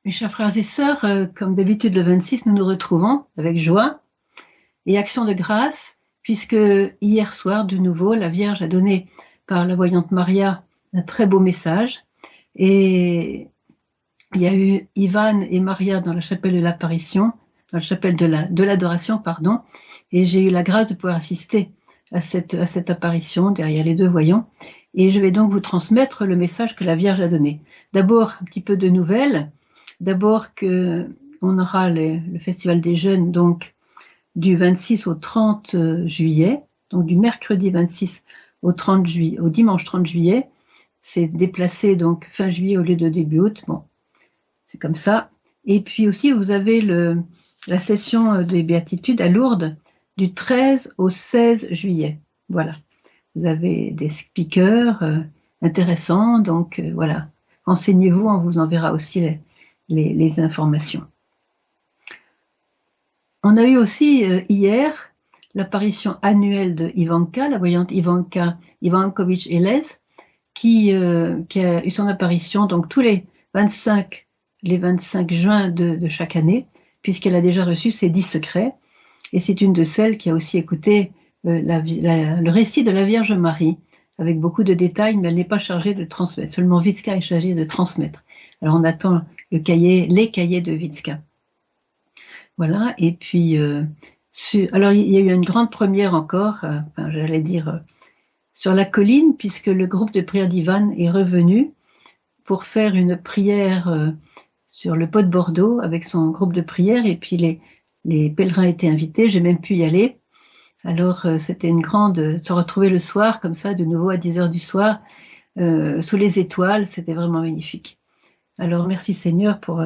Mes chers frères et sœurs, comme d'habitude le 26, nous nous retrouvons avec joie et action de grâce, puisque hier soir, de nouveau, la Vierge a donné par la voyante Maria un très beau message. Et il y a eu Ivan et Maria dans la chapelle de l'apparition, dans la chapelle de l'adoration, pardon, et j'ai eu la grâce de pouvoir assister à cette apparition derrière les deux voyants. Et je vais donc vous transmettre le message que la Vierge a donné. D'abord, un petit peu de nouvelles. D'abord qu'on aura le Festival des Jeunes donc du 26 au 30 juillet, donc du mercredi 26 au dimanche 30 juillet. C'est déplacé donc fin juillet au lieu de début août. Bon, c'est comme ça. Et puis aussi, vous avez la session des Béatitudes à Lourdes du 13 au 16 juillet. Voilà. Vous avez des speakers intéressants, donc voilà. Renseignez-vous, on vous enverra aussi les informations. On a eu aussi hier l'apparition annuelle de Ivanka, la voyante Ivanka Ivankovitch-Elez, qui a eu son apparition donc tous les 25 juin de chaque année, puisqu'elle a déjà reçu ses 10 secrets. Et c'est une de celles qui a aussi écouté le récit de la Vierge Marie, avec beaucoup de détails, mais elle n'est pas chargée de transmettre. Seulement Vitska est chargée de transmettre. Alors on attend les cahiers de Vitska. Voilà, et puis, alors il y a eu une grande première encore, j'allais dire, sur la colline, puisque le groupe de prière d'Ivan est revenu pour faire une prière sur le Pot de Bordeaux avec son groupe de prière, et puis les pèlerins étaient invités, j'ai même pu y aller. Alors c'était une grande, se retrouver le soir comme ça, de nouveau à 10h du soir, sous les étoiles, c'était vraiment magnifique. Alors merci Seigneur pour...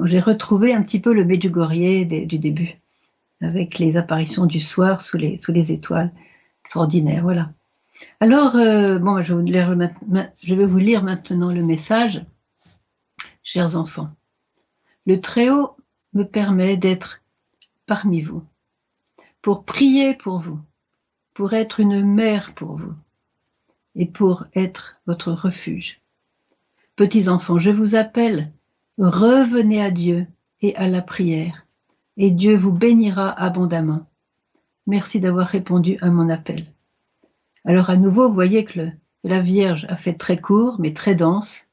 j'ai retrouvé un petit peu le Medjugorje du début, avec les apparitions du soir sous les étoiles, extraordinaire, voilà. Alors, bon, je vais vous lire maintenant le message. Chers enfants, le Très-Haut me permet d'être parmi vous, pour prier pour vous, pour être une mère pour vous, et pour être votre refuge. Petits enfants, je vous appelle, revenez à Dieu et à la prière, et Dieu vous bénira abondamment. Merci d'avoir répondu à mon appel. Alors à nouveau, vous voyez que la Vierge a fait très court, mais très dense.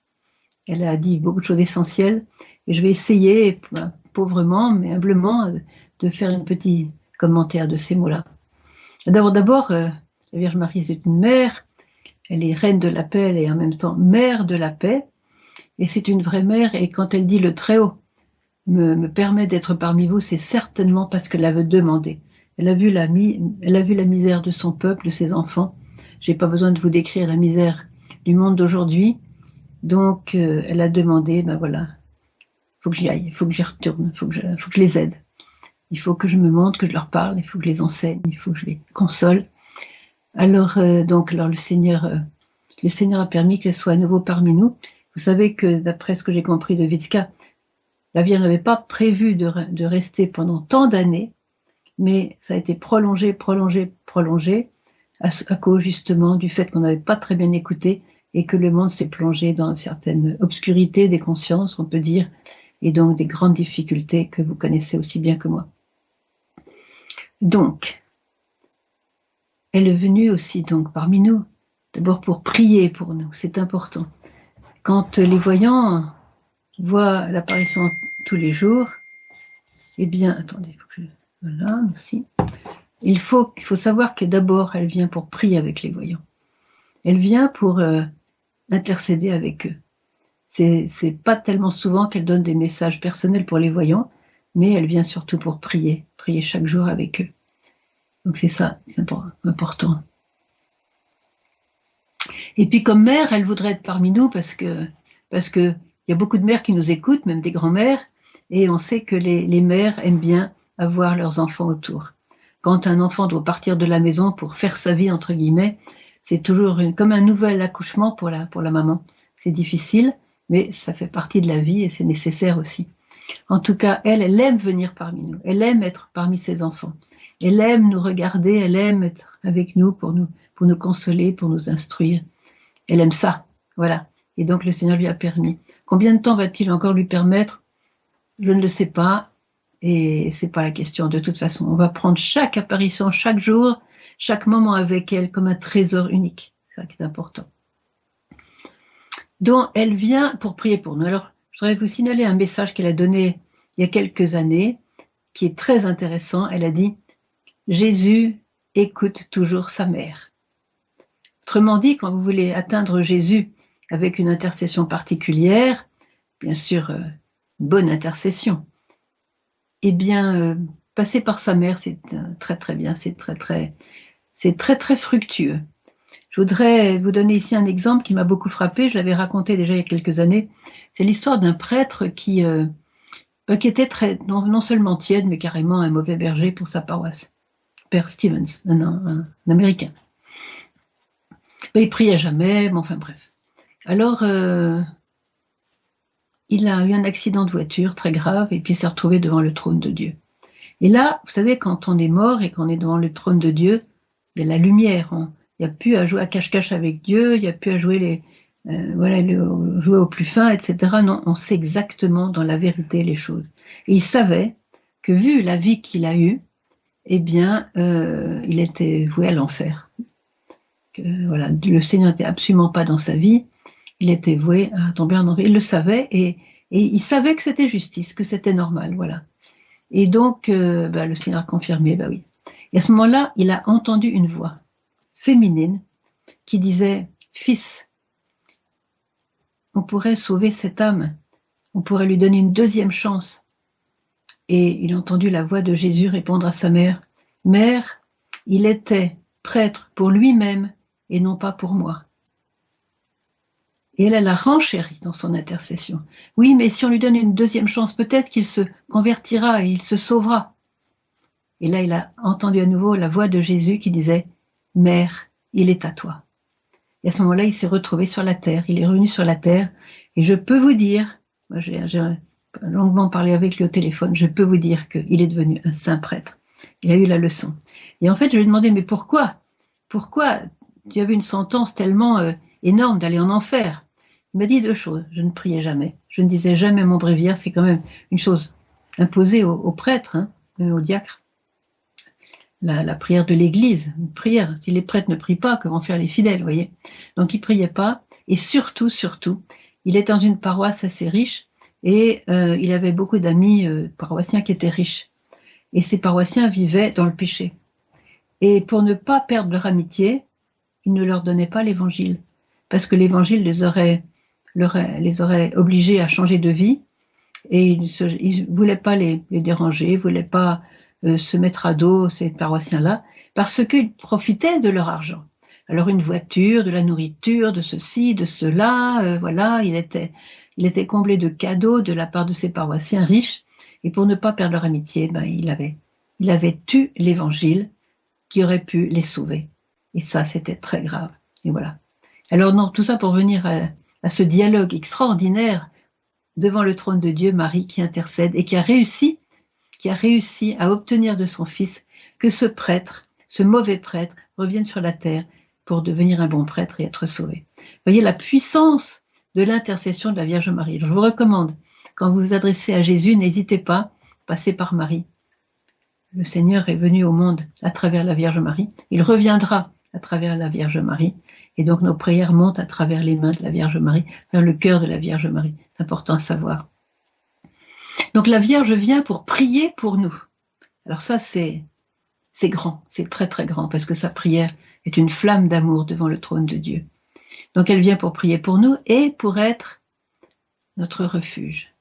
Elle a dit beaucoup de choses essentielles. Et je vais essayer, pauvrement, mais humblement, de faire un petit commentaire de ces mots-là. D'abord, la Vierge Marie est une mère. Elle est reine de la paix, elle est en même temps mère de la paix. Et c'est une vraie mère. Et quand elle dit le Très-Haut me permet d'être parmi vous, c'est certainement parce qu'elle avait demandé. Elle a vu la misère de son peuple, de ses enfants. Je n'ai pas besoin de vous décrire la misère du monde d'aujourd'hui. Donc, elle a demandé, ben voilà, il faut que j'y aille, il faut que j'y retourne, il faut que je les aide. Il faut que je me montre, que je leur parle, il faut que je les enseigne, il faut que je les console. Alors, le Seigneur a permis qu'elle soit à nouveau parmi nous. Vous savez que, d'après ce que j'ai compris de Vitska, la Vierge n'avait pas prévu de rester pendant tant d'années, mais ça a été prolongé, à cause justement du fait qu'on n'avait pas très bien écouté et que le monde s'est plongé dans une certaine obscurité des consciences, on peut dire, et donc des grandes difficultés que vous connaissez aussi bien que moi. Donc, elle est venue aussi donc parmi nous, d'abord pour prier pour nous, c'est important. Quand les voyants voient l'apparition tous les jours, eh bien, attendez, il faut que voilà, merci. Il faut savoir que d'abord, elle vient pour prier avec les voyants. Elle vient pour intercéder avec eux. C'est pas tellement souvent qu'elle donne des messages personnels pour les voyants, mais elle vient surtout pour prier chaque jour avec eux. Donc c'est ça, c'est important. Et puis comme mère, elle voudrait être parmi nous parce que il y a beaucoup de mères qui nous écoutent, même des grands-mères, et on sait que les mères aiment bien avoir leurs enfants autour. Quand un enfant doit partir de la maison pour faire sa vie, entre guillemets, c'est toujours comme un nouvel accouchement pour la maman. C'est difficile, mais ça fait partie de la vie et c'est nécessaire aussi. En tout cas, elle aime venir parmi nous. Elle aime être parmi ses enfants. Elle aime nous regarder, elle aime être avec nous pour nous consoler, pour nous instruire. Elle aime ça, voilà. Et donc le Seigneur lui a permis. Combien de temps va-t-il encore lui permettre? Je ne le sais pas. Et c'est pas la question de toute façon. On va prendre chaque apparition, chaque jour, chaque moment avec elle comme un trésor unique. C'est ça qui est important. Donc elle vient pour prier pour nous. Alors je voudrais vous signaler un message qu'elle a donné il y a quelques années, qui est très intéressant. Elle a dit « Jésus écoute toujours sa mère ». Autrement dit, quand vous voulez atteindre Jésus avec une intercession particulière, bien sûr, bonne intercession, eh bien, passer par sa mère, c'est très très bien, c'est très fructueux. Je voudrais vous donner ici un exemple qui m'a beaucoup frappé, je l'avais raconté déjà il y a quelques années. C'est l'histoire d'un prêtre qui était non seulement tiède, mais carrément un mauvais berger pour sa paroisse. Père Stevens, un Américain. Mais il priait jamais, mais enfin bref. Alors, il a eu un accident de voiture très grave et puis il s'est retrouvé devant le trône de Dieu. Et là, vous savez, quand on est mort et qu'on est devant le trône de Dieu, il y a la lumière. Il n'y a plus à jouer à cache-cache avec Dieu, il n'y a plus à jouer jouer au plus fin, etc. Non, on sait exactement dans la vérité les choses. Et il savait que vu la vie qu'il a eue, eh bien, il était voué à l'enfer. Voilà, le Seigneur n'était absolument pas dans sa vie, il était voué à tomber en enfer. Il le savait et il savait que c'était justice, que c'était normal, voilà. Et donc, le Seigneur a confirmé, oui. Et à ce moment-là, il a entendu une voix féminine qui disait « Fils, on pourrait sauver cette âme, on pourrait lui donner une deuxième chance. » Et il a entendu la voix de Jésus répondre à sa mère « Mère, il était prêtre pour lui-même et non pas pour moi. » Et elle l'a renchéri dans son intercession. Oui, mais si on lui donne une deuxième chance, peut-être qu'il se convertira et il se sauvera. Et là, il a entendu à nouveau la voix de Jésus qui disait « Mère, il est à toi. » Et à ce moment-là, il s'est retrouvé sur la terre, il est revenu sur la terre. Et je peux vous dire, moi j'ai longuement parlé avec lui au téléphone, je peux vous dire qu'il est devenu un saint prêtre. Il a eu la leçon. Et en fait, je lui ai demandé, mais pourquoi tu avais une sentence tellement énorme d'aller en enfer? Il m'a dit deux choses. Je ne priais jamais. Je ne disais jamais mon bréviaire. C'est quand même une chose imposée aux prêtres, aux diacres. La prière de l'Église, une prière. Si les prêtres ne prient pas, que vont faire les fidèles, voyez? Donc il ne priait pas. Et surtout, il était dans une paroisse assez riche et il avait beaucoup d'amis paroissiens qui étaient riches. Et ces paroissiens vivaient dans le péché. Et pour ne pas perdre leur amitié, il ne leur donnait pas l'évangile. Parce que l'évangile les aurait obligés à changer de vie. Et il ne voulait pas les déranger, il ne voulait pas se mettre à dos ces paroissiens-là, parce qu'ils profitaient de leur argent. Alors une voiture, de la nourriture, de ceci, de cela, voilà, il était comblé de cadeaux de la part de ces paroissiens riches, et pour ne pas perdre leur amitié, il avait tué l'évangile qui aurait pu les sauver. Et ça, c'était très grave. Et voilà. Alors non, tout ça pour venir à ce dialogue extraordinaire devant le trône de Dieu, Marie qui intercède et qui a réussi à obtenir de son fils que ce prêtre, ce mauvais prêtre, revienne sur la terre pour devenir un bon prêtre et être sauvé. Voyez la puissance de l'intercession de la Vierge Marie. Alors, je vous recommande, quand vous vous adressez à Jésus, n'hésitez pas, passez par Marie. Le Seigneur est venu au monde à travers la Vierge Marie. Il reviendra à travers la Vierge Marie. Et donc nos prières montent à travers les mains de la Vierge Marie, vers le cœur de la Vierge Marie. C'est important à savoir. Donc la Vierge vient pour prier pour nous. Alors ça, c'est grand, c'est très très grand, parce que sa prière est une flamme d'amour devant le trône de Dieu. Donc elle vient pour prier pour nous et pour être notre refuge.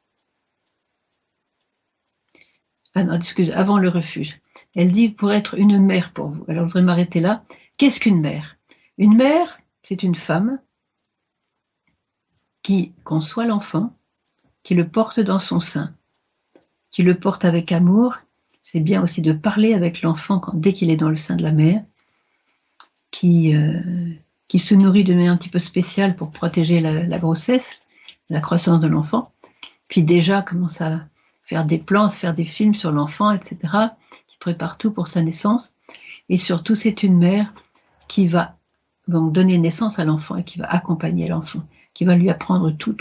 Ah non, excusez, avant le refuge. Elle dit pour être une mère pour vous. Alors je voudrais m'arrêter là. Qu'est-ce qu'une mère? Une mère, c'est une femme qui conçoit l'enfant, qui le porte dans son sein, qui le porte avec amour. C'est bien aussi de parler avec l'enfant dès qu'il est dans le sein de la mère, qui se nourrit de manière un petit peu spéciale pour protéger la grossesse, la croissance de l'enfant, puis déjà commence à faire des plans, faire des films sur l'enfant, etc., qui prépare tout pour sa naissance. Et surtout, c'est une mère qui va donc donner naissance à l'enfant et qui va accompagner l'enfant, qui va lui apprendre tout,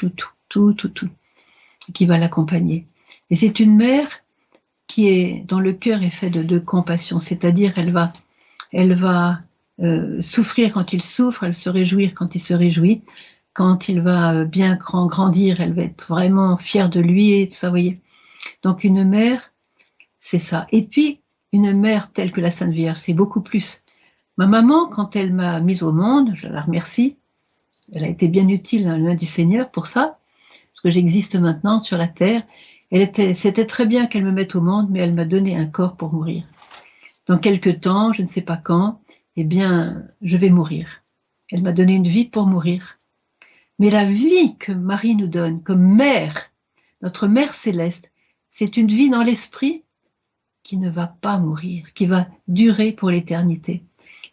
qui va l'accompagner. Et c'est une mère dont le cœur est fait de compassion, c'est-à-dire elle va souffrir quand il souffre, elle se réjouir quand il se réjouit, quand il va bien grandir, elle va être vraiment fière de lui et tout ça, vous voyez. Donc une mère, c'est ça. Et puis une mère telle que la Sainte Vierge, c'est beaucoup plus. Ma maman, quand elle m'a mise au monde, je la remercie, elle a été bien utile dans les mains du Seigneur pour ça, parce que j'existe maintenant sur la terre. C'était très bien qu'elle me mette au monde, mais elle m'a donné un corps pour mourir. Dans quelque temps, je ne sais pas quand, eh bien, je vais mourir. Elle m'a donné une vie pour mourir. Mais la vie que Marie nous donne comme mère, notre mère céleste, c'est une vie dans l'esprit qui ne va pas mourir, qui va durer pour l'éternité.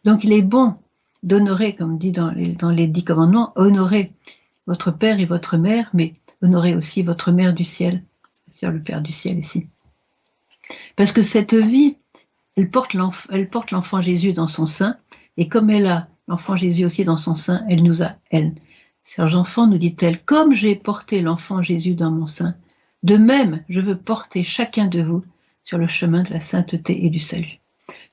Donc il est bon d'honorer, comme dit dans les 10 commandements, honorer votre père et votre mère, mais honorer aussi votre mère du ciel, c'est-à-dire le Père du ciel ici. Parce que cette vie, elle porte l'enfant Jésus dans son sein, et comme elle a l'enfant Jésus aussi dans son sein, elle nous a, elle. Serge Enfant nous dit-elle, comme j'ai porté l'enfant Jésus dans mon sein, de même je veux porter chacun de vous sur le chemin de la sainteté et du salut.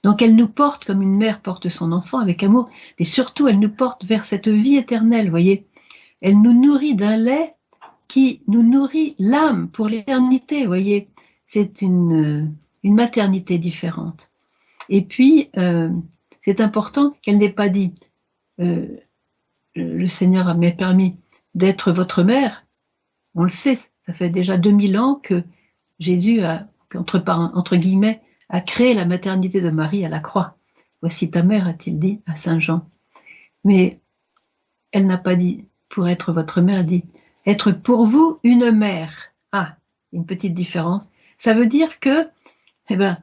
Donc elle nous porte comme une mère porte son enfant avec amour, mais surtout elle nous porte vers cette vie éternelle, voyez. Elle nous nourrit d'un lait qui nous nourrit l'âme pour l'éternité, voyez. C'est une maternité différente. Et puis, c'est important qu'elle n'ait pas dit le Seigneur m'a permis d'être votre mère. On le sait, ça fait déjà 2000 ans que Jésus a, entre guillemets, a créé la maternité de Marie à la croix. Voici ta mère, a-t-il dit à Saint Jean. Mais elle n'a pas dit pour être votre mère, elle dit être pour vous une mère. Ah, une petite différence. Ça veut dire que, eh ben,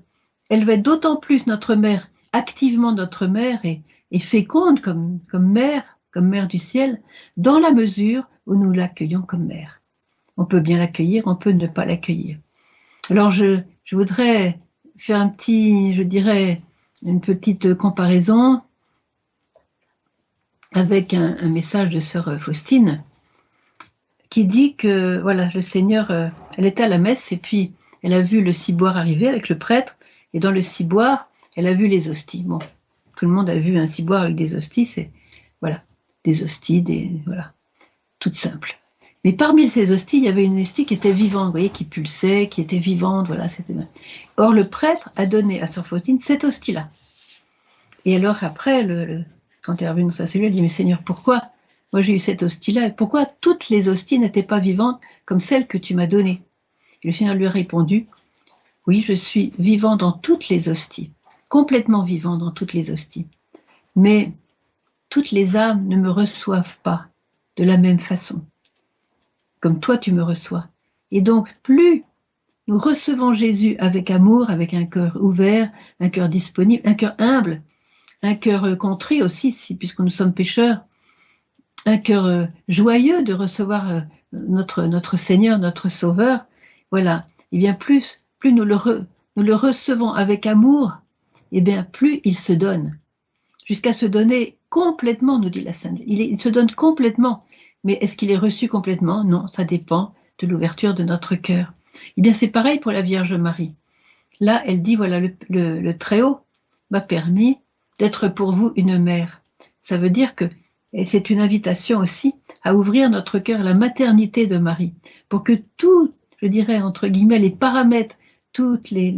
elle va être d'autant plus notre mère, activement notre mère et féconde comme mère du ciel, dans la mesure où nous l'accueillons comme mère. On peut bien l'accueillir, on peut ne pas l'accueillir. Alors je voudrais faire une petite comparaison avec un message de sœur Faustine qui dit que voilà, le Seigneur, elle était à la messe et puis elle a vu le ciboire arriver avec le prêtre et dans le ciboire, elle a vu les hosties. Bon, tout le monde a vu un ciboire avec des hosties, c'est voilà, des hosties, voilà, toutes simples. Mais parmi ces hosties, il y avait une hostie qui était vivante, vous voyez, qui pulsait, qui était vivante, voilà. Or, le prêtre a donné à sœur Faustine cette hostie-là. Et alors, après, quand elle est revenue dans sa cellule, elle dit, mais Seigneur, pourquoi moi j'ai eu cette hostie-là, et pourquoi toutes les hosties n'étaient pas vivantes comme celle que tu m'as donnée? Et le Seigneur lui a répondu, oui, je suis vivant dans toutes les hosties, complètement vivant dans toutes les hosties. Mais toutes les âmes ne me reçoivent pas de la même façon, comme toi tu me reçois. Et donc, plus nous recevons Jésus avec amour, avec un cœur ouvert, un cœur disponible, un cœur humble, un cœur contrit aussi, puisque nous sommes pécheurs, un cœur joyeux de recevoir notre Seigneur, notre Sauveur, voilà, et bien plus nous le recevons avec amour, et bien plus il se donne, jusqu'à se donner complètement, nous dit la Sainte. Il se donne complètement, mais est-ce qu'il est reçu complètement? Non, ça dépend de l'ouverture de notre cœur. Eh bien c'est pareil pour la Vierge Marie. Là, elle dit, voilà, le Très-Haut m'a permis d'être pour vous une mère. Ça veut dire que, et c'est une invitation aussi, à ouvrir notre cœur à la maternité de Marie, pour que tout, je dirais, entre guillemets, les paramètres, toutes les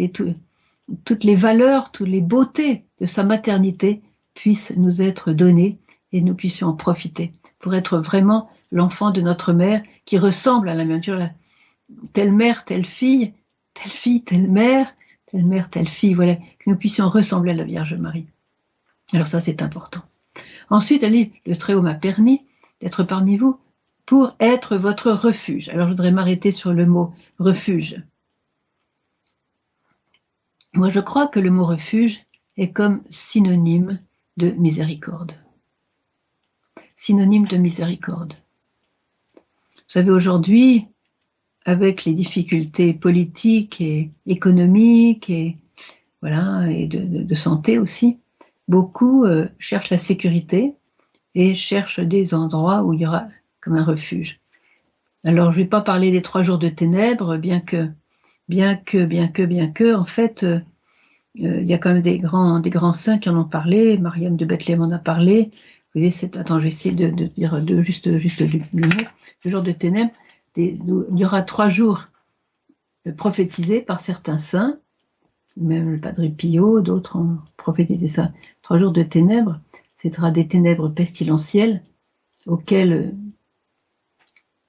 valeurs, toutes les beautés de sa maternité puissent nous être données et nous puissions en profiter, pour être vraiment l'enfant de notre mère qui ressemble à la même chose, telle mère, telle fille, telle mère, telle fille, voilà, que nous puissions ressembler à la Vierge Marie. Alors ça, c'est important. Ensuite, elle dit, le Très-Haut m'a permis d'être parmi vous pour être votre refuge. Alors, je voudrais m'arrêter sur le mot refuge. Moi, je crois que le mot refuge est comme synonyme de miséricorde. Synonyme de miséricorde. Vous savez, aujourd'hui, avec les difficultés politiques et économiques et voilà, et de santé aussi, beaucoup cherchent la sécurité et cherche des endroits où il y aura comme un refuge. Alors, je ne vais pas parler des 3 jours de ténèbres, bien que, en fait, il y a quand même des grands saints qui en ont parlé. Mariam de Bethléem en a parlé. Vous voyez, attends, je vais essayer de dire juste le mot. Ce jour de ténèbres, il y aura 3 jours prophétisés par certains saints, même le Padre Pio, d'autres ont prophétisé ça. 3 jours de ténèbres, ce sera des ténèbres pestilentielles auxquelles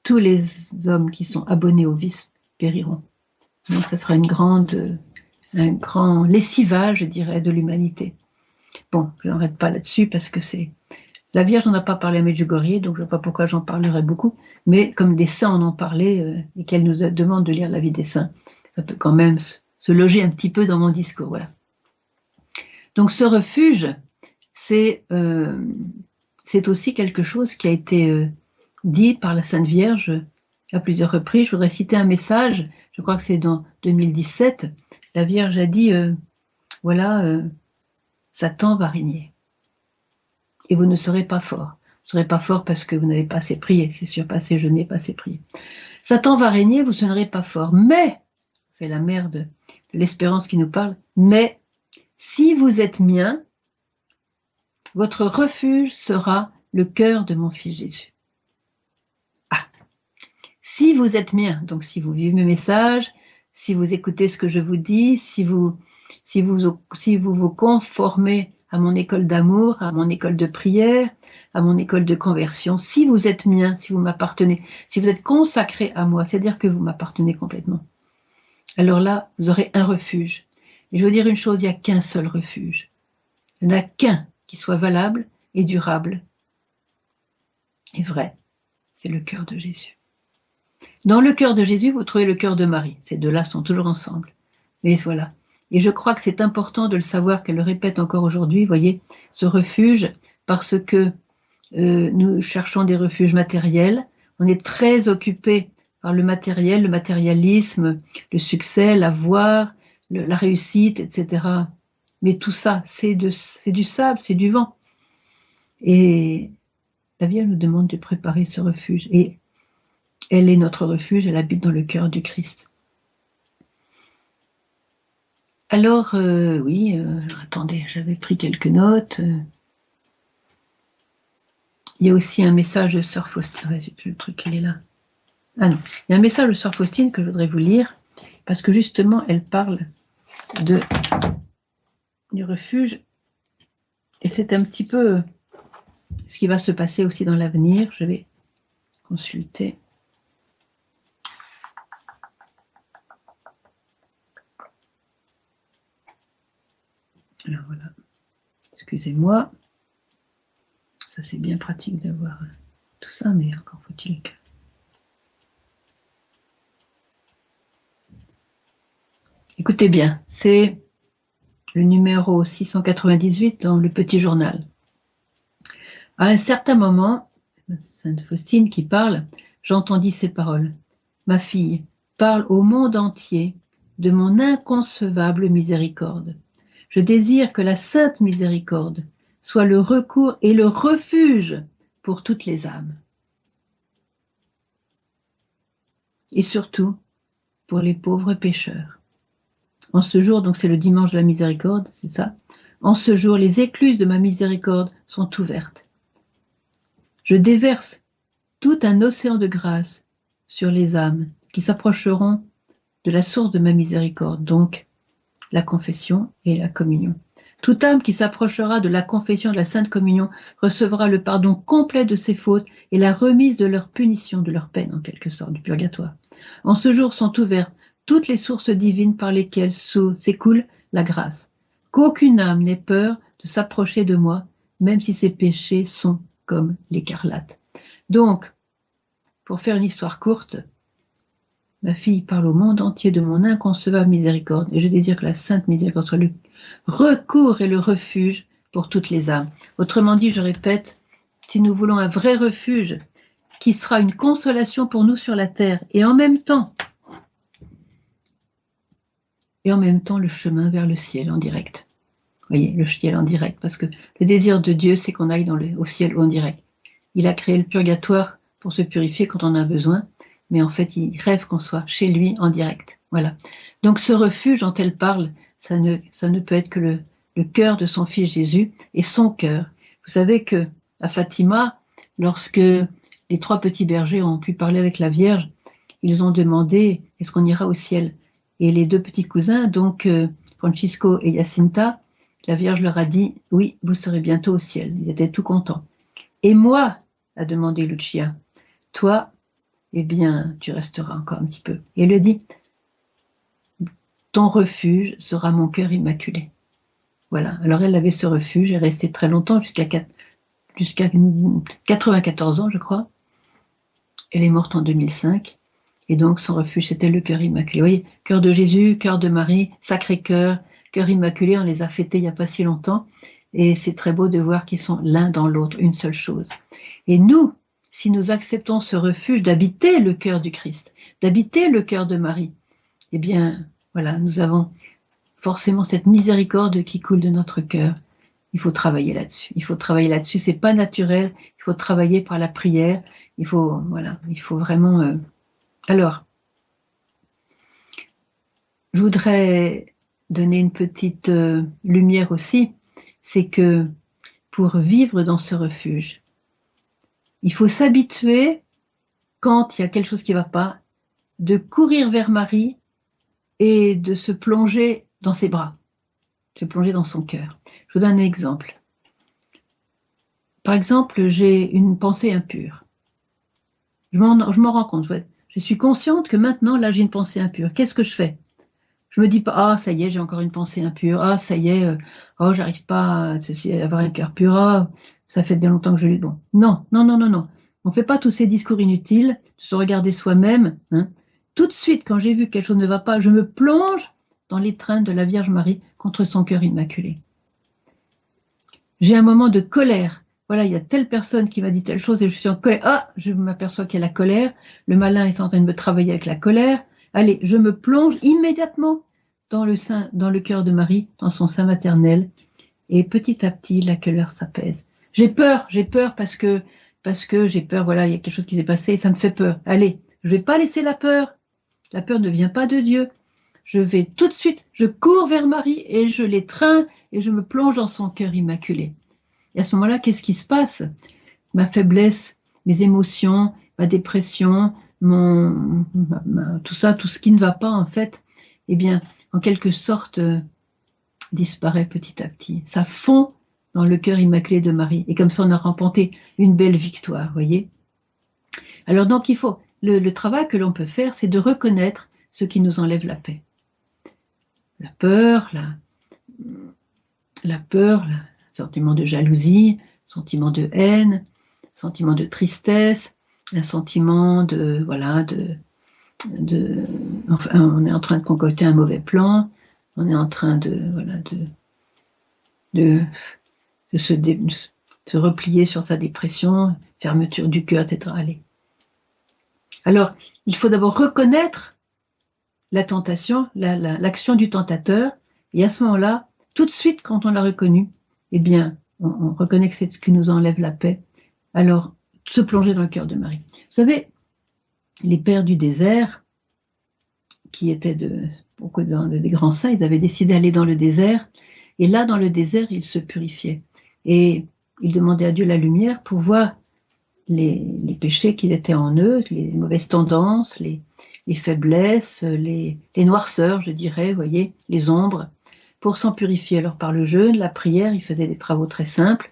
tous les hommes qui sont abonnés au vice périront. Donc, ça sera un grand lessivage, je dirais, de l'humanité. Bon, je n'arrête pas là-dessus parce que c'est... La Vierge n'en a pas parlé à Medjugorje, donc je ne vois pas pourquoi j'en parlerai beaucoup, mais comme des saints en ont parlé et qu'elle nous demande de lire la vie des saints, ça peut quand même se loger un petit peu dans mon discours. Voilà. Donc ce refuge, c'est aussi quelque chose qui a été dit par la Sainte Vierge à plusieurs reprises. Je voudrais citer un message, je crois que c'est dans 2017, la Vierge a dit, Satan va régner. Et vous ne serez pas fort. Vous ne serez pas fort parce que vous n'avez pas assez prié, c'est sûr, pas assez jeûné, pas assez prié. Satan va régner, vous ne serez pas fort. Mais, c'est la mère de l'espérance qui nous parle, mais si vous êtes mien, votre refuge sera le cœur de mon fils Jésus. Ah, si vous êtes mien, donc si vous vivez mes messages, si vous écoutez ce que je vous dis, si vous vous conformez à mon école d'amour, à mon école de prière, à mon école de conversion, si vous êtes mien, si vous m'appartenez, si vous êtes consacré à moi, c'est-à-dire que vous m'appartenez complètement, alors là, vous aurez un refuge. Et je veux dire une chose, il n'y a qu'un seul refuge. Il n'y en a qu'un qui soit valable et durable et vrai. C'est le cœur de Jésus. Dans le cœur de Jésus, vous trouvez le cœur de Marie. Ces deux-là sont toujours ensemble. Mais voilà. Et je crois que c'est important de le savoir, qu'elle le répète encore aujourd'hui, voyez, ce refuge, parce que nous cherchons des refuges matériels. On est très occupé par le matériel, le matérialisme, le succès, l'avoir, la réussite, etc. Mais tout ça, c'est du sable, c'est du vent. Et la Vierge nous demande de préparer ce refuge. Et elle est notre refuge, elle habite dans le cœur du Christ. Alors, attendez, j'avais pris quelques notes. Il y a aussi un message de Sœur Faustine. Le truc, il est là. Ah non, il y a un message de Sœur Faustine que je voudrais vous lire, parce que justement, elle parle du refuge. Et c'est un petit peu ce qui va se passer aussi dans l'avenir. Je vais consulter. Alors voilà, excusez-moi. Ça, c'est bien pratique d'avoir tout ça, mais encore faut-il que... Écoutez bien, c'est le numéro 698 dans le Petit Journal. À un certain moment, Sainte Faustine qui parle, j'entendis ces paroles. Ma fille, parle au monde entier de mon inconcevable miséricorde. Je désire que la sainte miséricorde soit le recours et le refuge pour toutes les âmes. Et surtout pour les pauvres pécheurs. En ce jour, donc c'est le dimanche de la miséricorde, c'est ça. En ce jour, les écluses de ma miséricorde sont ouvertes. Je déverse tout un océan de grâce sur les âmes qui s'approcheront de la source de ma miséricorde, donc la confession et la communion. Toute âme qui s'approchera de la confession de la Sainte Communion recevra le pardon complet de ses fautes et la remise de leur punition, de leur peine en quelque sorte, du purgatoire. En ce jour sont ouvertes toutes les sources divines par lesquelles s'écoule la grâce. Qu'aucune âme n'ait peur de s'approcher de moi, même si ses péchés sont comme l'écarlate. Donc, pour faire une histoire courte, ma fille parle au monde entier de mon inconcevable miséricorde et je désire que la sainte miséricorde soit le recours et le refuge pour toutes les âmes. Autrement dit, je répète, si nous voulons un vrai refuge qui sera une consolation pour nous sur la terre et en même temps le chemin vers le ciel en direct. voyez, le ciel en direct, parce que le désir de Dieu, c'est qu'on aille au ciel en direct. Il a créé le purgatoire pour se purifier quand on a besoin, mais en fait, il rêve qu'on soit chez lui en direct. Voilà. Donc ce refuge dont elle parle, ça ne peut être que le cœur de son fils Jésus et son cœur. Vous savez que à Fatima, lorsque les 3 petits bergers ont pu parler avec la Vierge, ils ont demandé est-ce qu'on ira au ciel? Et les 2 petits cousins, donc Francisco et Jacinta, la Vierge leur a dit oui, vous serez bientôt au ciel. Ils étaient tout contents. Et moi, a demandé Lucia, toi, eh bien, tu resteras encore un petit peu. Et elle lui dit ton refuge sera mon cœur immaculé. Voilà. Alors elle avait ce refuge, elle est restée très longtemps, jusqu'à 94 ans, je crois. Elle est morte en 2005. Et donc, son refuge, c'était le cœur immaculé. Vous voyez, cœur de Jésus, cœur de Marie, Sacré-Cœur, cœur immaculé, on les a fêtés il n'y a pas si longtemps. Et c'est très beau de voir qu'ils sont l'un dans l'autre, une seule chose. Et nous, si nous acceptons ce refuge d'habiter le cœur du Christ, d'habiter le cœur de Marie, eh bien, voilà, nous avons forcément cette miséricorde qui coule de notre cœur. Il faut travailler là-dessus. Il faut travailler là-dessus. C'est pas naturel. Il faut travailler par la prière. Il faut vraiment. Alors, je voudrais donner une petite lumière aussi. C'est que pour vivre dans ce refuge, il faut s'habituer, quand il y a quelque chose qui ne va pas, de courir vers Marie et de se plonger dans ses bras, de se plonger dans son cœur. Je vous donne un exemple. Par exemple, j'ai une pensée impure. Je m'en rends compte. Je suis consciente que maintenant, là, j'ai une pensée impure. Qu'est-ce que je fais? Je me dis pas, ah, ça y est, j'ai encore une pensée impure. Ah, ça y est, oh, j'arrive pas à avoir un cœur pur. Ah, ça fait bien longtemps que je l'ai. Bon, non. On fait pas tous ces discours inutiles, de se regarder soi-même. Hein. Tout de suite, quand j'ai vu que quelque chose ne va pas, je me plonge dans l'étreinte de la Vierge Marie contre son cœur immaculé. J'ai un moment de colère. Voilà, il y a telle personne qui m'a dit telle chose et je suis en colère. Ah, je m'aperçois qu'il y a la colère. Le malin est en train de me travailler avec la colère. Allez, je me plonge immédiatement dans le cœur de Marie, dans son sein maternel. Et petit à petit, la colère s'apaise. J'ai peur parce que j'ai peur. Voilà, il y a quelque chose qui s'est passé et ça me fait peur. Allez, je vais pas laisser la peur. La peur ne vient pas de Dieu. Je vais tout de suite, je cours vers Marie et je l'étreins et je me plonge dans son cœur immaculé. Et à ce moment-là, qu'est-ce qui se passe? Ma faiblesse, mes émotions, ma dépression, tout ça, tout ce qui ne va pas en fait, eh bien, en quelque sorte, disparaît petit à petit. Ça fond dans le cœur immaculé de Marie. Et comme ça, on a remporté une belle victoire, voyez. Alors donc, il faut, le travail que l'on peut faire, c'est de reconnaître ce qui nous enlève la paix. La peur, le sentiment de jalousie, sentiment de haine, sentiment de tristesse, un sentiment enfin, on est en train de concocter un mauvais plan, on est en train de se replier sur sa dépression, fermeture du cœur, etc. Allez. Alors, il faut d'abord reconnaître la tentation, l'action du tentateur, et à ce moment-là, tout de suite, quand on l'a reconnu, eh bien, on reconnaît que c'est ce qui nous enlève la paix. Alors, se plonger dans le cœur de Marie. Vous savez, les pères du désert, qui étaient beaucoup des grands saints, ils avaient décidé d'aller dans le désert, et là, dans le désert, ils se purifiaient. Et ils demandaient à Dieu la lumière pour voir les péchés qui étaient en eux, les mauvaises tendances, les faiblesses, les noirceurs, je dirais, voyez, les ombres, pour s'en purifier. Alors par le jeûne, la prière, ils faisaient des travaux très simples,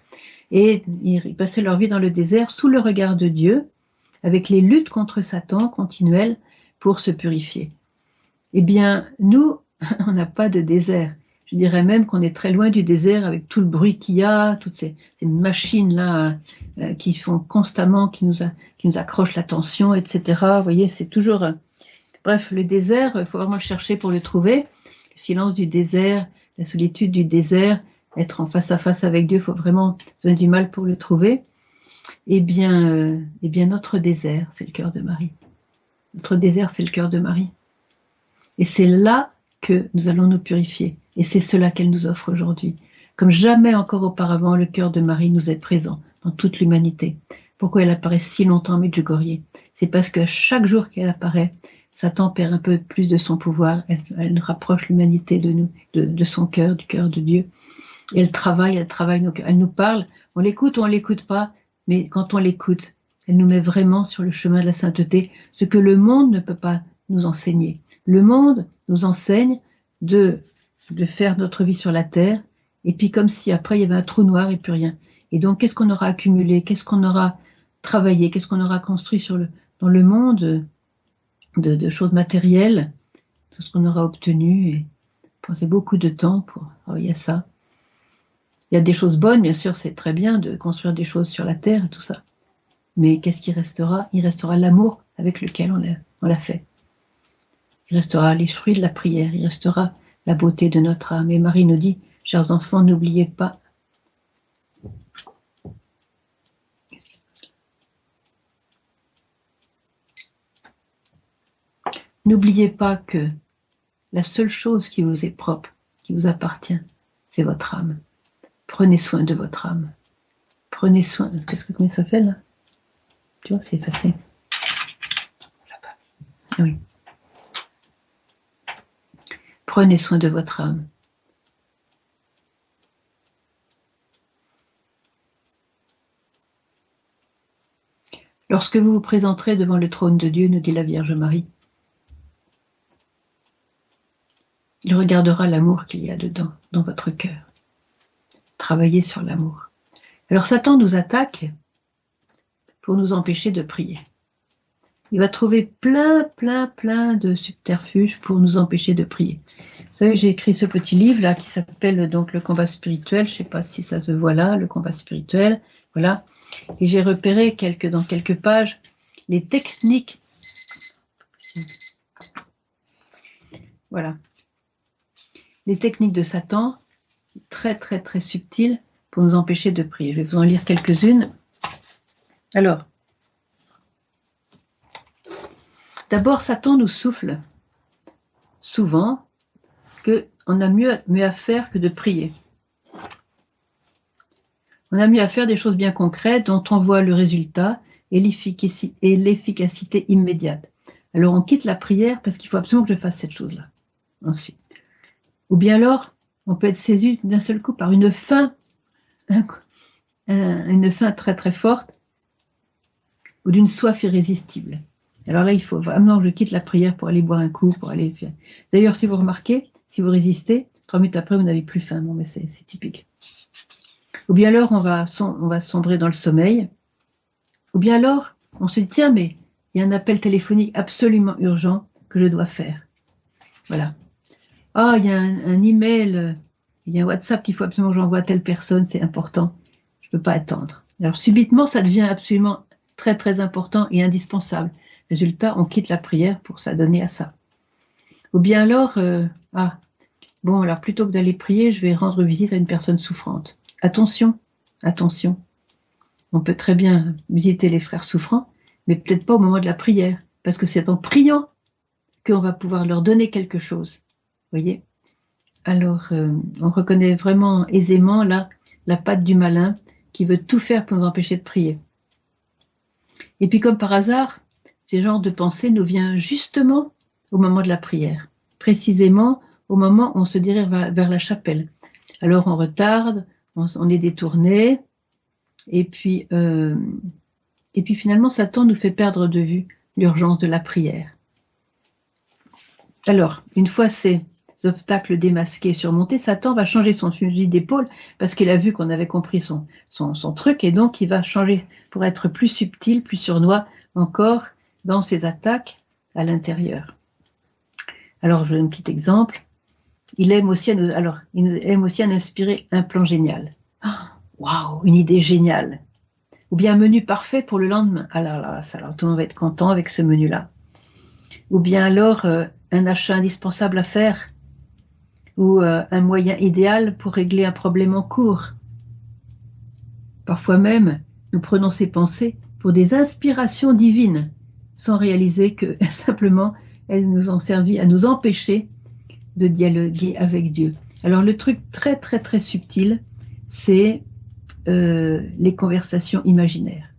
et ils passaient leur vie dans le désert sous le regard de Dieu, avec les luttes contre Satan continuelles pour se purifier. Eh bien, nous, on n'a pas de désert. Je dirais même qu'on est très loin du désert avec tout le bruit qu'il y a, toutes ces machines-là qui font constamment, qui nous accrochent l'attention, etc. Vous voyez, c'est toujours... Bref, le désert, il faut vraiment le chercher pour le trouver. Le silence du désert, la solitude du désert, être en face à face avec Dieu, il faut vraiment donner du mal pour le trouver. Eh bien, notre désert, c'est le cœur de Marie. Notre désert, c'est le cœur de Marie. Et c'est là que nous allons nous purifier. Et c'est cela qu'elle nous offre aujourd'hui. Comme jamais encore auparavant, le cœur de Marie nous est présent dans toute l'humanité. Pourquoi elle apparaît si longtemps à Medjugorje? C'est parce que chaque jour qu'elle apparaît, Satan perd un peu plus de son pouvoir, elle rapproche l'humanité de nous, de son cœur, du cœur de Dieu. Et elle travaille nos cœurs, elle nous parle, on l'écoute ou on l'écoute pas, mais quand on l'écoute, elle nous met vraiment sur le chemin de la sainteté, ce que le monde ne peut pas nous enseigner. Le monde nous enseigne de faire notre vie sur la terre, et puis comme si après il y avait un trou noir et plus rien. Et donc qu'est-ce qu'on aura accumulé, qu'est-ce qu'on aura travaillé, qu'est-ce qu'on aura construit dans le monde de choses matérielles, tout ce qu'on aura obtenu, et passer beaucoup de temps pour travailler à ça. Il y a des choses bonnes, bien sûr, c'est très bien de construire des choses sur la terre et tout ça. Mais qu'est-ce qui restera? Il restera l'amour avec lequel on l'a fait. Il restera les fruits de la prière, il restera la beauté de notre âme. Et Marie nous dit, chers enfants, n'oubliez pas. N'oubliez pas que la seule chose qui vous est propre, qui vous appartient, c'est votre âme. Prenez soin de votre âme. Prenez soin. Comment ça fait là? Tu vois, c'est effacé. Oui. Prenez soin de votre âme. Lorsque vous vous présenterez devant le trône de Dieu, nous dit la Vierge Marie, il regardera l'amour qu'il y a dedans, dans votre cœur. Travaillez sur l'amour. Alors Satan nous attaque pour nous empêcher de prier. Il va trouver plein de subterfuges pour nous empêcher de prier. Vous savez, j'ai écrit ce petit livre là qui s'appelle donc Le combat spirituel. Je ne sais pas si ça se voit là, Le combat spirituel. Voilà. Et j'ai repéré dans quelques pages les techniques. Voilà. Les techniques de Satan, très subtiles pour nous empêcher de prier. Je vais vous en lire quelques-unes. Alors, d'abord, Satan nous souffle souvent qu'on a mieux à faire que de prier. On a mieux à faire des choses bien concrètes dont on voit le résultat et l'efficacité immédiate. Alors on quitte la prière parce qu'il faut absolument que je fasse cette chose-là. Ensuite. Ou bien alors, on peut être saisi d'un seul coup par une faim très forte ou d'une soif irrésistible. Alors là, il faut vraiment que je quitte la prière pour aller boire un coup, pour aller faire. D'ailleurs, si vous remarquez, si vous résistez, 3 minutes après, vous n'avez plus faim. Bon, mais c'est typique. Ou bien alors, on va sombrer dans le sommeil. Ou bien alors, on se dit, tiens, mais il y a un appel téléphonique absolument urgent que je dois faire. Voilà. Ah, il y a un email, il y a un WhatsApp qu'il faut absolument que j'envoie à telle personne, c'est important. Je ne peux pas attendre. Alors, subitement, ça devient absolument très important et indispensable. Résultat, on quitte la prière pour s'adonner à ça. Ou bien alors, alors plutôt que d'aller prier, je vais rendre visite à une personne souffrante. Attention. On peut très bien visiter les frères souffrants, mais peut-être pas au moment de la prière, parce que c'est en priant qu'on va pouvoir leur donner quelque chose. Vous voyez? Alors, on reconnaît vraiment aisément là la patte du malin qui veut tout faire pour nous empêcher de prier. Et puis comme par hasard, ces genres de pensées nous viennent justement au moment de la prière, précisément au moment où on se dirige vers la chapelle. Alors on retarde, on est détourné, et puis finalement Satan nous fait perdre de vue l'urgence de la prière. Alors, une fois ces obstacles démasqués, surmontés, Satan va changer son fusil d'épaule parce qu'il a vu qu'on avait compris son truc, et donc il va changer pour être plus subtil, plus sournois encore dans ses attaques à l'intérieur. Alors, je donne un petit exemple. Il aime aussi à nous inspirer un plan génial. Waouh, une idée géniale. Ou bien un menu parfait pour le lendemain. Alors tout le monde va être content avec ce menu-là. Ou bien alors un achat indispensable à faire. Ou un moyen idéal pour régler un problème en cours. Parfois même, nous prenons ces pensées pour des inspirations divines, sans réaliser que simplement elles nous ont servi à nous empêcher de dialoguer avec Dieu. Alors le truc très subtil, c'est les conversations imaginaires.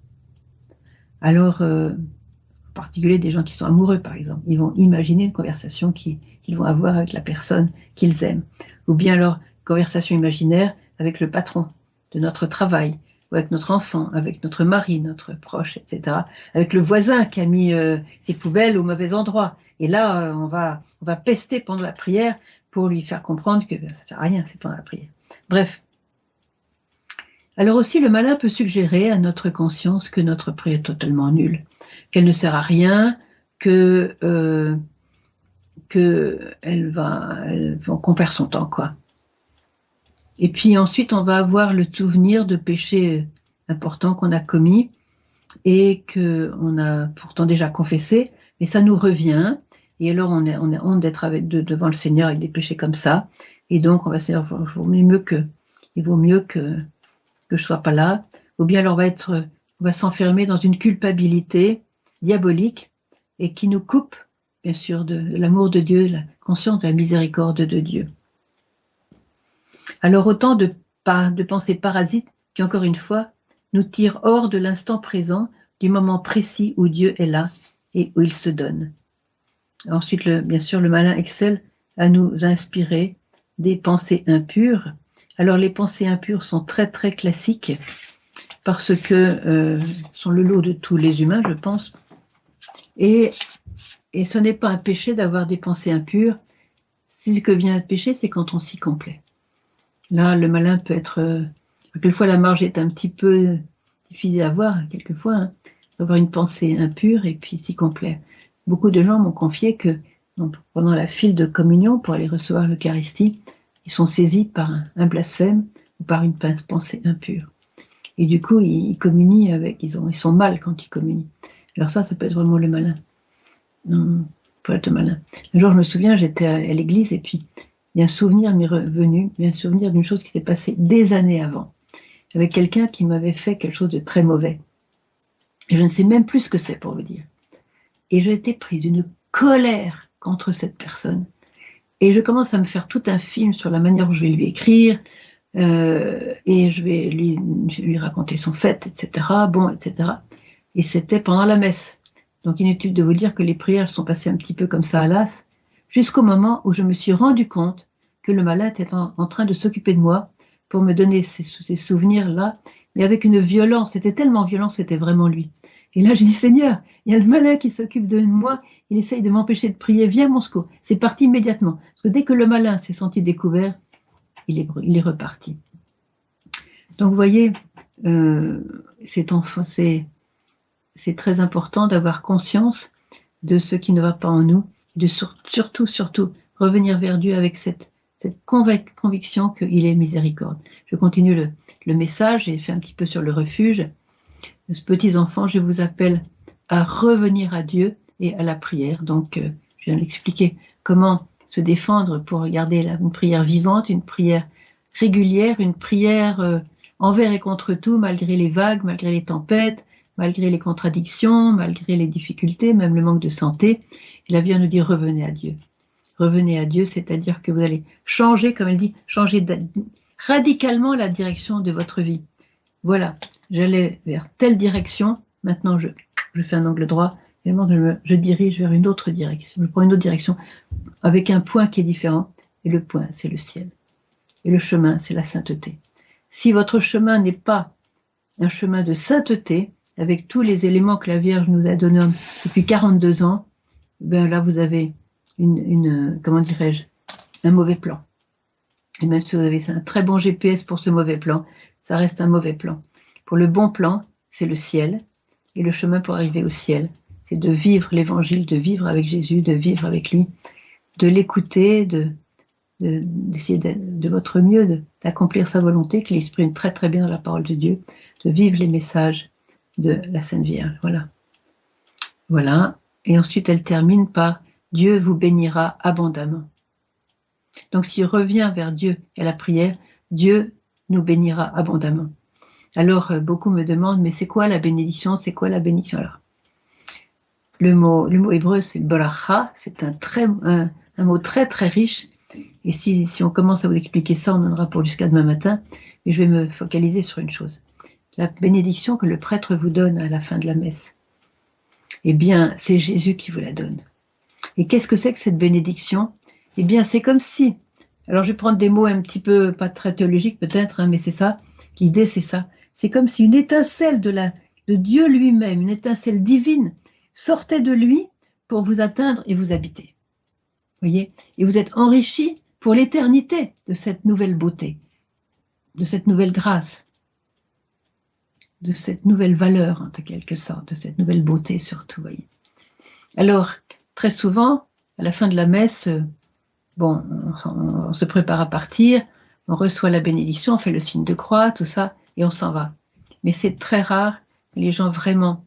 Alors, en particulier des gens qui sont amoureux, par exemple, ils vont imaginer une conversation qu'ils vont avoir avec la personne qu'ils aiment. Ou bien alors, conversation imaginaire avec le patron de notre travail, ou avec notre enfant, avec notre mari, notre proche, etc. Avec le voisin qui a mis ses poubelles au mauvais endroit. Et là, on va pester pendant la prière pour lui faire comprendre que ça ne sert à rien, c'est pendant la prière. Bref. Alors aussi, le malin peut suggérer à notre conscience que notre prière est totalement nulle, qu'elle ne sert à rien, qu'on perd son temps, quoi. Et puis ensuite, on va avoir le souvenir de péchés importants qu'on a commis et qu'on a pourtant déjà confessé, mais ça nous revient. Et alors, on a honte d'être devant le Seigneur avec des péchés comme ça. Et donc, on va se dire, il vaut mieux que je sois pas là. Ou bien alors, on va s'enfermer dans une culpabilité diabolique et qui nous coupe, bien sûr, de l'amour de Dieu, de la conscience de la miséricorde de Dieu. Alors autant de pensées parasites qui, encore une fois, nous tirent hors de l'instant présent, du moment précis où Dieu est là et où il se donne. Ensuite, bien sûr, le malin excelle à nous inspirer des pensées impures. Alors les pensées impures sont très très classiques parce que sont le lot de tous les humains, je pense. Et ce n'est pas un péché d'avoir des pensées impures. Ce que vient être péché, c'est quand on s'y complaît. Là, le malin peut être... quelquefois, la marge est un petit peu difficile à voir, quelquefois, d'avoir une pensée impure et puis s'y complaire. Beaucoup de gens m'ont confié que pendant la file de communion pour aller recevoir l'Eucharistie, ils sont saisis par un blasphème ou par une pensée impure. Et du coup, ils communient avec... Ils sont mal quand ils communient. Alors ça peut être vraiment le malin. Pour être malin. Un jour, je me souviens, j'étais à l'église et puis il y a un souvenir m'est revenu, un souvenir d'une chose qui s'est passée des années avant, avec quelqu'un qui m'avait fait quelque chose de très mauvais. Et je ne sais même plus ce que c'est, pour vous dire. Et j'ai été pris d'une colère contre cette personne. Et je commence à me faire tout un film sur la manière dont je vais lui écrire, et je vais lui raconter son fait, etc. Bon, etc. Et c'était pendant la messe. Donc inutile de vous dire que les prières sont passées un petit peu comme ça à l'as, jusqu'au moment où je me suis rendu compte que le malin était en train de s'occuper de moi pour me donner ces souvenirs-là, mais avec une violence, c'était tellement violent, c'était vraiment lui. Et là, j'ai dit, Seigneur, il y a le malin qui s'occupe de moi, il essaye de m'empêcher de prier, viens mon secours. C'est parti immédiatement. Parce que dès que le malin s'est senti découvert, il est reparti. Donc, vous voyez, c'est très important d'avoir conscience de ce qui ne va pas en nous, de surtout revenir vers Dieu avec cette conviction qu'il est miséricorde. Je continue le message, j'ai fait un petit peu sur le refuge. Petits enfants, je vous appelle à revenir à Dieu et à la prière. Donc, je viens d'expliquer comment se défendre pour garder une prière vivante, une prière régulière, une prière envers et contre tout, malgré les vagues, malgré les tempêtes, malgré les contradictions, malgré les difficultés, même le manque de santé. Et la Vierge nous dit revenez à Dieu. Revenez à Dieu, c'est-à-dire que vous allez changer, comme elle dit, changer radicalement la direction de votre vie. Voilà, j'allais vers telle direction, maintenant je fais un angle droit, et je dirige vers une autre direction, je prends une autre direction avec un point qui est différent, et le point c'est le ciel, et le chemin c'est la sainteté. Si votre chemin n'est pas un chemin de sainteté, avec tous les éléments que la Vierge nous a donnés depuis 42 ans, ben là vous avez comment dirais-je, un mauvais plan. Et même si vous avez un très bon GPS pour ce mauvais plan, ça reste un mauvais plan. Pour le bon plan, c'est le ciel. Et le chemin pour arriver au ciel, c'est de vivre l'évangile, de vivre avec Jésus, de vivre avec lui, de l'écouter, d'essayer de votre mieux d'accomplir sa volonté, qu'il exprime très très bien dans la parole de Dieu, de vivre les messages de la Sainte Vierge. Voilà. Et ensuite, elle termine par « Dieu vous bénira abondamment ». Donc, s'il revient vers Dieu et à la prière, Dieu nous bénira abondamment. Alors, beaucoup me demandent, mais c'est quoi la bénédiction? C'est quoi la bénédiction? Alors, le mot hébreu, c'est bracha, c'est un mot très très riche. Et si on commence à vous expliquer ça, on en aura pour jusqu'à demain matin. Et je vais me focaliser sur une chose. La bénédiction que le prêtre vous donne à la fin de la messe, eh bien, c'est Jésus qui vous la donne. Et qu'est-ce que c'est que cette bénédiction? Eh bien, c'est comme si, alors je vais prendre des mots un petit peu, pas très théologiques peut-être, hein, mais c'est ça, l'idée c'est ça. C'est comme si une étincelle de Dieu lui-même, une étincelle divine, sortait de lui pour vous atteindre et vous habiter. Voyez? Et vous êtes enrichi pour l'éternité de cette nouvelle beauté, de cette nouvelle grâce, de cette nouvelle valeur, en quelque sorte, de cette nouvelle beauté surtout. Voyez. Alors, très souvent, à la fin de la messe, bon, on se prépare à partir, on reçoit la bénédiction, on fait le signe de croix, tout ça, et on s'en va. Mais c'est très rare que les gens vraiment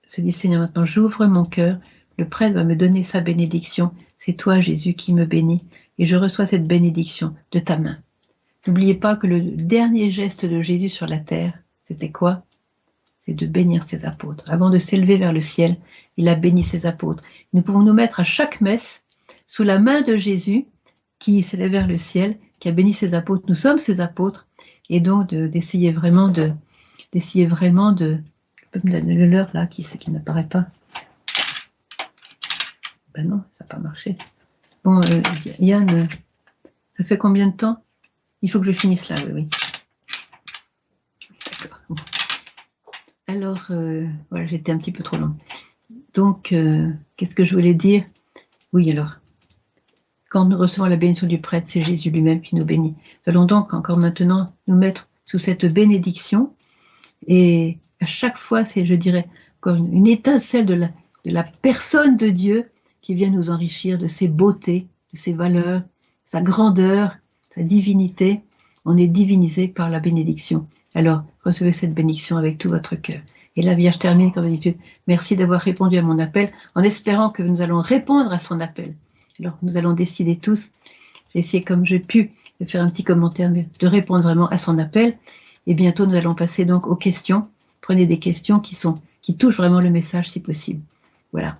se disent, Seigneur, maintenant j'ouvre mon cœur, le prêtre va me donner sa bénédiction, c'est toi Jésus qui me bénis, et je reçois cette bénédiction de ta main. N'oubliez pas que le dernier geste de Jésus sur la terre, c'était quoi? C'est de bénir ses apôtres. Avant de s'élever vers le ciel, il a béni ses apôtres. Nous pouvons nous mettre à chaque messe sous la main de Jésus qui s'élève vers le ciel, qui a béni ses apôtres. Nous sommes ses apôtres, et donc d'essayer vraiment de... Je peux me donner l'heure là, qui n'apparaît pas. Ben non, ça n'a pas marché. Bon, Yann, ça fait combien de temps? Il faut que je finisse là, oui. D'accord. Bon. Alors, voilà, j'étais un petit peu trop longue. Donc, qu'est-ce que je voulais dire? Oui, alors, quand nous recevons la bénédiction du prêtre, c'est Jésus lui-même qui nous bénit. Nous allons donc encore maintenant nous mettre sous cette bénédiction. Et à chaque fois, c'est, je dirais, encore une étincelle de la personne de Dieu qui vient nous enrichir de ses beautés, de ses valeurs, sa grandeur, sa divinité. On est divinisé par la bénédiction. Alors, recevez cette bénédiction avec tout votre cœur. Et la Vierge termine comme d'habitude. Merci d'avoir répondu à mon appel, en espérant que nous allons répondre à son appel. Alors, nous allons décider tous. J'ai essayé comme j'ai pu de faire un petit commentaire, mais de répondre vraiment à son appel. Et bientôt, nous allons passer donc aux questions. Prenez des questions qui touchent vraiment le message si possible. Voilà.